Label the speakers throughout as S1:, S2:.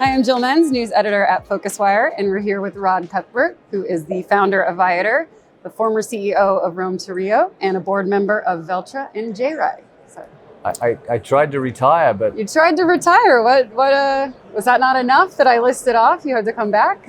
S1: Hi, I'm Jill Menze, news editor at PhocusWire, and we're here with Cuthbert, who is the founder of Viator, the former CEO of Rome to Rio, and a board member of Veltra and JRide. So,
S2: I tried to retire, but...
S1: You tried to retire. What was that not enough that I listed off? You had to come back?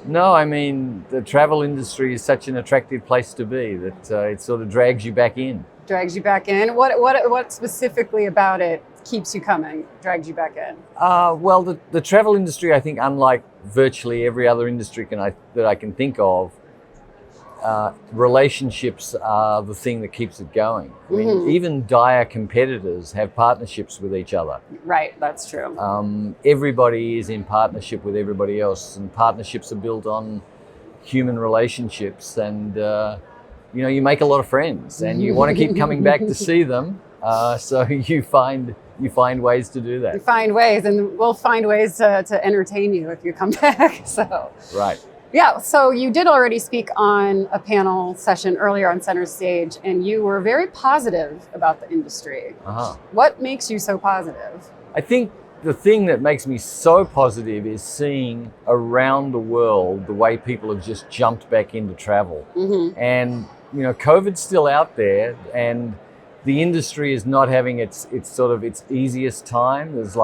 S2: No, I mean, the travel industry is such an attractive place to be that it sort of drags you back in.
S1: Drags you back in? What specifically about it keeps you coming, drags you back in?
S2: Well, the travel industry, I think, unlike virtually every other industry that I can think of, relationships are the thing that keeps it going. I mean, even dire competitors have partnerships with each other.
S1: Right, that's true.
S2: Everybody is in partnership with everybody else, and partnerships are built on human relationships, and you make a lot of friends, and you want to keep coming back to see them. So you find ways to do that.
S1: You find ways, and we'll find ways to entertain you if you come back. So
S2: right.
S1: Yeah, so you did already speak on a panel session earlier on Center Stage, and you were very positive about the industry. What makes you so positive?
S2: I think the thing that makes me so positive is seeing around the world the way people have just jumped back into travel. And COVID's still out there, and the industry is not having its easiest time. There's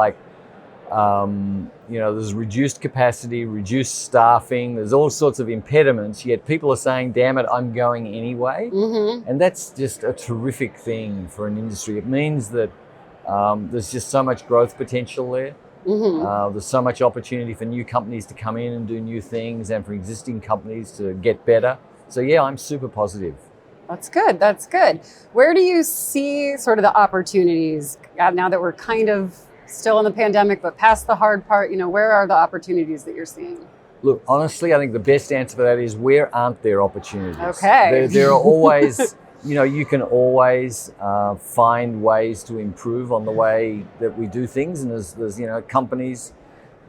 S2: there's reduced capacity, reduced staffing, there's all sorts of impediments, yet people are saying, damn it, I'm going anyway. And that's just a terrific thing for an industry. It means that there's just so much growth potential there. There's so much opportunity for new companies to come in and do new things, and for existing companies to get better. So yeah, I'm super positive.
S1: That's good, that's good. Where do you see sort of the opportunities now that we're kind of still in the pandemic, but past the hard part, where are the opportunities that you're seeing?
S2: Look, honestly, I think the best answer for that is, where aren't there opportunities?
S1: Okay.
S2: There are always, you can always find ways to improve on the way that we do things. And there's companies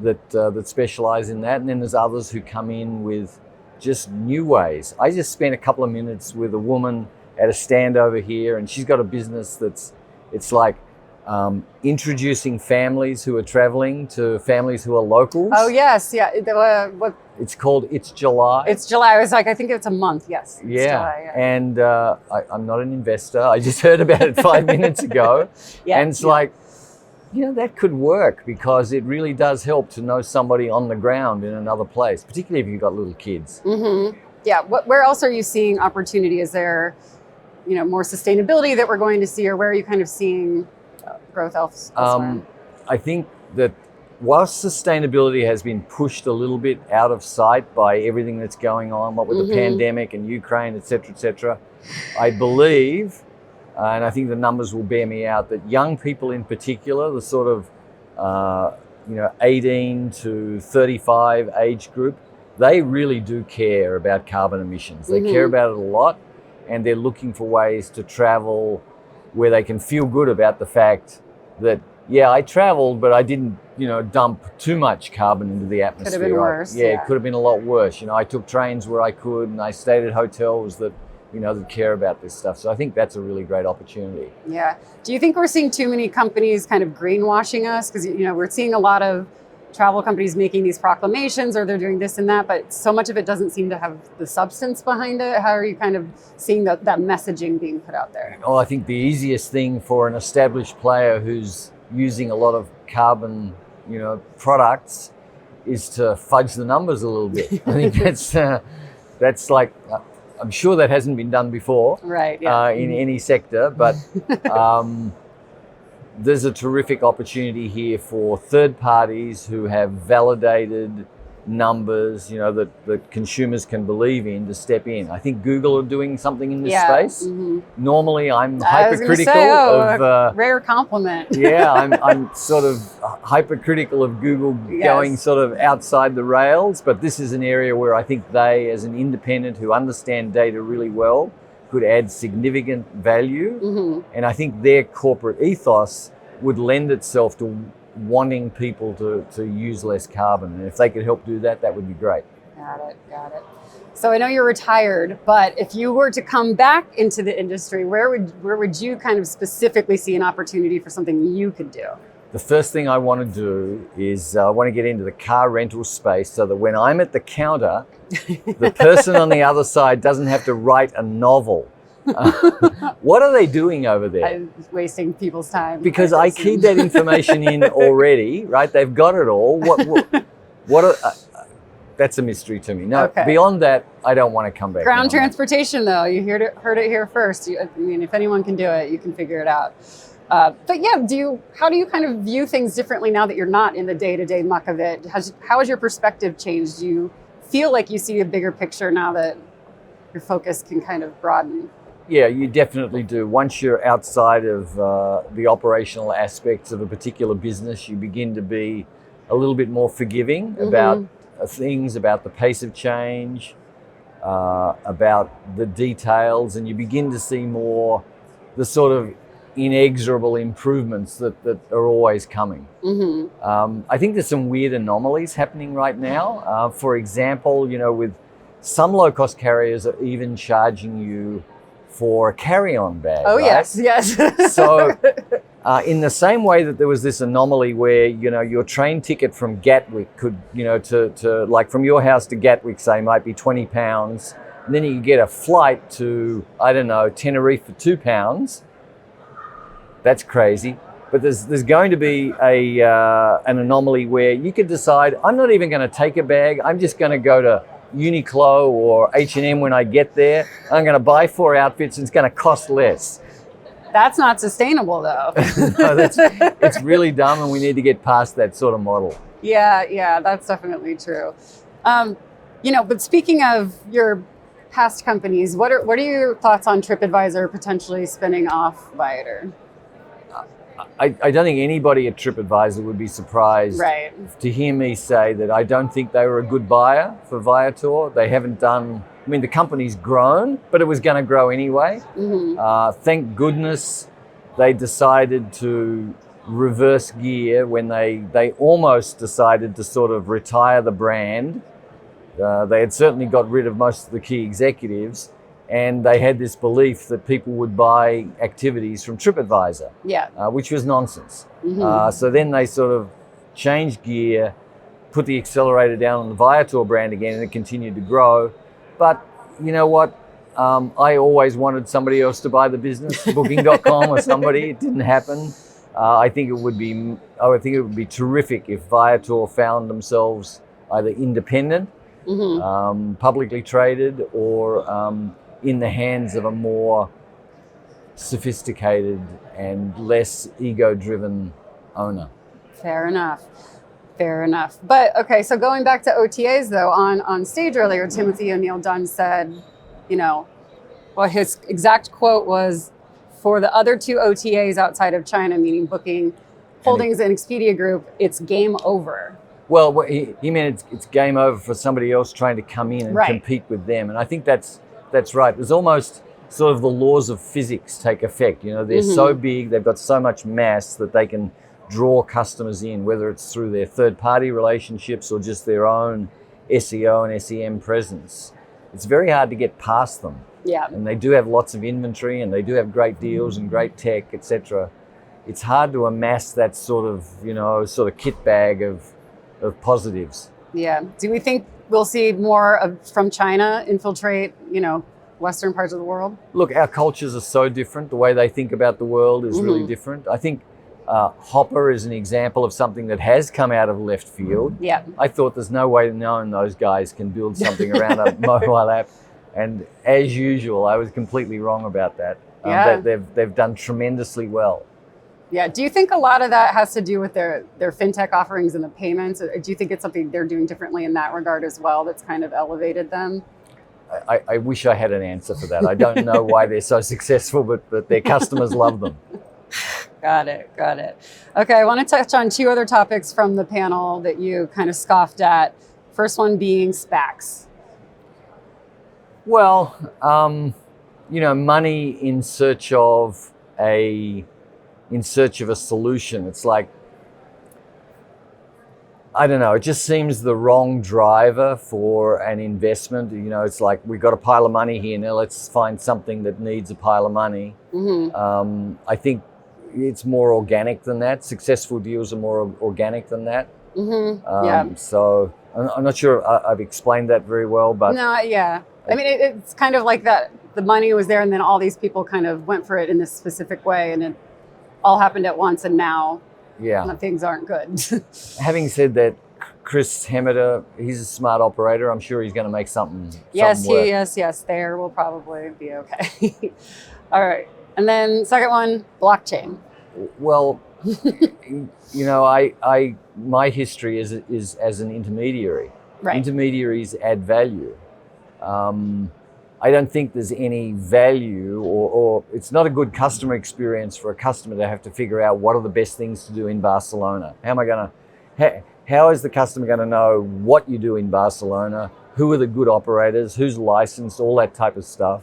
S2: that specialize in that. And then there's others who come in with just new ways. I just spent a couple of minutes with a woman at a stand over here, and she's got a business it's like, introducing families who are traveling to families who are locals.
S1: Oh yes, yeah.
S2: It's called It's July.
S1: It's July. I think it's a month. Yes. It's
S2: yeah.
S1: July, yeah.
S2: And I'm not an investor. I just heard about it 5 minutes ago. And it's like, that could work, because it really does help to know somebody on the ground in another place, particularly if you've got little kids.
S1: Yeah. Where else are you seeing opportunity? Is there, more sustainability that we're going to see, or where are you kind of seeing growth elsewhere?
S2: I think that whilst sustainability has been pushed a little bit out of sight by everything that's going on, what with the pandemic and Ukraine, et cetera, I believe, and I think the numbers will bear me out, that young people in particular, the sort of 18 to 35 age group, they really do care about carbon emissions. They care about it a lot, and they're looking for ways to travel where they can feel good about the fact that, yeah, I traveled, but I didn't, dump too much carbon into the atmosphere.
S1: Could have been worse.
S2: Yeah, it could have been a lot worse. I took trains where I could, and I stayed at hotels that, that care about this stuff. So I think that's a really great opportunity.
S1: Yeah. Do you think we're seeing too many companies kind of greenwashing us? Because, we're seeing a lot of travel companies making these proclamations, or they're doing this and that, but so much of it doesn't seem to have the substance behind it. How are you kind of seeing that messaging being put out there?
S2: Oh, I think the easiest thing for an established player who's using a lot of carbon, products, is to fudge the numbers a little bit. I think that's like, I'm sure that hasn't been done before,
S1: right? Yeah.
S2: In any sector, but there's a terrific opportunity here for third parties who have validated numbers, that consumers can believe in, to step in. I think Google are doing something in this space. Normally, I'm hypercritical of
S1: rare compliment.
S2: Yeah, I'm sort of hypercritical of Google going sort of outside the rails, but this is an area where I think they, as an independent who understand data really well, could add significant value. And I think their corporate ethos would lend itself to wanting people to use less carbon. And if they could help do that, that would be great.
S1: Got it. So I know you're retired, but if you were to come back into the industry, where would you kind of specifically see an opportunity for something you could do?
S2: the first thing I want to do is I want to get into the car rental space so that when I'm at the counter, the person on the other side doesn't have to write a novel. What are they doing over there?
S1: I'm wasting people's time.
S2: Because I keyed that information in already, right? They've got it all. What are, that's a mystery to me. No,
S1: Okay.
S2: Beyond that, I don't want to come back.
S1: Ground transportation, though, you heard it here first. I mean, if anyone can do it, you can figure it out. But yeah, how do you kind of view things differently now that you're not in the day-to-day muck of it? How has your perspective changed? Do you feel like you see a bigger picture now that your focus can kind of broaden?
S2: Yeah, you definitely do. Once you're outside of the operational aspects of a particular business, you begin to be a little bit more forgiving about things, about the pace of change, about the details, and you begin to see more the sort of inexorable improvements that are always coming. I think there's some weird anomalies happening right now. For example, with some low-cost carriers are even charging you for a carry-on bag.
S1: Oh,
S2: right?
S1: yes.
S2: So in the same way that there was this anomaly where, your train ticket from Gatwick could, to like from your house to Gatwick, say, might be £20. And then you could get a flight to, I don't know, Tenerife for £2. That's crazy. But there's going to be an anomaly where you could decide, I'm not even going to take a bag. I'm just going to go to Uniqlo or H&M when I get there. I'm going to buy 4 outfits and it's going to cost less.
S1: That's not sustainable, though.
S2: No, it's really dumb, and we need to get past that sort of model.
S1: Yeah, that's definitely true. But speaking of your past companies, what are your thoughts on Tripadvisor potentially spinning off Viator?
S2: I don't think anybody at Tripadvisor would be surprised to hear me say that I don't think they were a good buyer for Viator. They haven't done, the company's grown, but it was going to grow anyway. Thank goodness they decided to reverse gear when they almost decided to sort of retire the brand. They had certainly got rid of most of the key executives, and they had this belief that people would buy activities from Tripadvisor, which was nonsense. So then they sort of changed gear, put the accelerator down on the Viator brand again, and it continued to grow. But you know what? I always wanted somebody else to buy the business, Booking.com or somebody. It didn't happen. I think it would be terrific if Viator found themselves either independent, publicly traded, or in the hands of a more sophisticated and less ego-driven owner.
S1: Fair enough. But okay, so going back to OTAs though, on stage earlier, Timothy O'Neill Dunn said, his exact quote was, for the other 2 OTAs outside of China, meaning Booking Holdings and Expedia Group, it's game over.
S2: Well, he meant it's game over for somebody else trying to come in and compete with them. And I think that's right. There's almost sort of the laws of physics take effect. They're so big, they've got so much mass that they can draw customers in, whether it's through their third-party relationships or just their own SEO and SEM presence. It's very hard to get past them. Yeah. And they do have lots of inventory, and they do have great deals and great tech, etc. It's hard to amass that sort of kit bag of positives. Yeah.
S1: Do we think we'll see more from China infiltrate, Western parts of the world?
S2: Look, our cultures are so different. The way they think about the world is really different. I think Hopper is an example of something that has come out of left field. Yeah. I thought there's no way knowing those guys can build something around a mobile app. And as usual, I was completely wrong about that. They've done tremendously well.
S1: Yeah. Do you think a lot of that has to do with their fintech offerings and the payments? Or do you think it's something they're doing differently in that regard as well that's kind of elevated them?
S2: I wish I had an answer for that. I don't know why they're so successful, but their customers love them.
S1: Got it. Okay, I want to touch on 2 other topics from the panel that you kind of scoffed at. First one being Spax.
S2: Well, money in search of a solution. It's like, I don't know, it just seems the wrong driver for an investment. It's like, we've got a pile of money here, now let's find something that needs a pile of money. I think it's more organic than that. Successful deals are more organic than that.
S1: Yeah.
S2: So I'm not sure I've explained that very well, but
S1: No, yeah. I mean, it's kind of like that. The money was there, and then all these people kind of went for it in this specific way, and it all happened at once, and now things aren't good.
S2: Having said that, Chris Hemmeter, he's a smart operator. I'm sure he's going to make something.
S1: Yes,
S2: work.
S1: yes. There will probably be okay. All right, and then second one, blockchain.
S2: Well, my history is as an intermediary.
S1: Right.
S2: Intermediaries add value. I don't think there's any value, or it's not a good customer experience for a customer to have to figure out what are the best things to do in Barcelona. How is the customer going to know what you do in Barcelona? Who are the good operators? Who's licensed? All that type of stuff.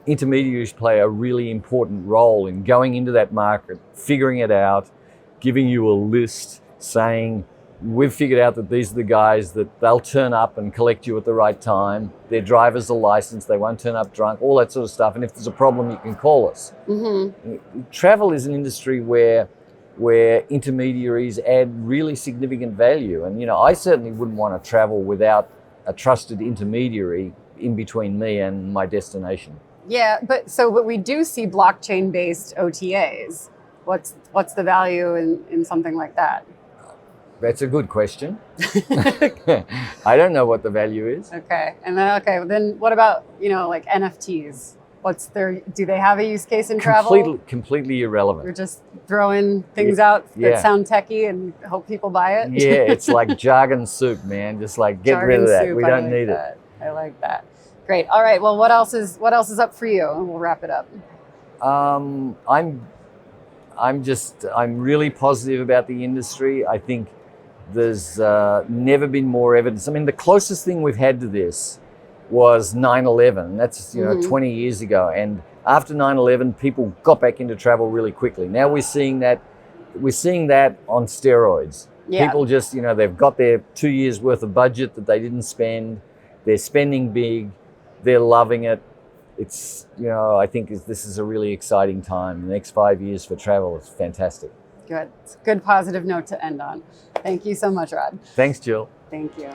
S2: Intermediaries play a really important role in going into that market, figuring it out, giving you a list, saying, we've figured out that these are the guys that they'll turn up and collect you at the right time. Their drivers are licensed. They won't turn up drunk, all that sort of stuff. And if there's a problem, you can call us. Travel is an industry where intermediaries add really significant value. And, I certainly wouldn't want to travel without a trusted intermediary in between me and my destination.
S1: Yeah, but we do see blockchain-based OTAs. What's the value in something like that?
S2: That's a good question. I don't know what the value is.
S1: Okay, and then what about like NFTs? Do they have a use case in travel?
S2: Completely irrelevant.
S1: You're just throwing things out that sound techie and hope people buy it?
S2: Yeah, it's like jargon soup, man. Just like get rid of that. We don't need it.
S1: I like that. Great. All right. Well, what else is up for you? And we'll wrap it up.
S2: I'm really positive about the industry. I think there's never been more evidence. I mean, the closest thing we've had to this was 9/11. That's 20 years ago. And after 9/11, people got back into travel really quickly. Now we're seeing that on steroids.
S1: Yeah.
S2: People just they've got their 2 years worth of budget that they didn't spend. They're spending big. They're loving it. It's I think this is a really exciting time. The next 5 years for travel is fantastic.
S1: Good. It's a good positive note to end on. Thank you so much, Rod.
S2: Thanks, Jill.
S1: Thank you.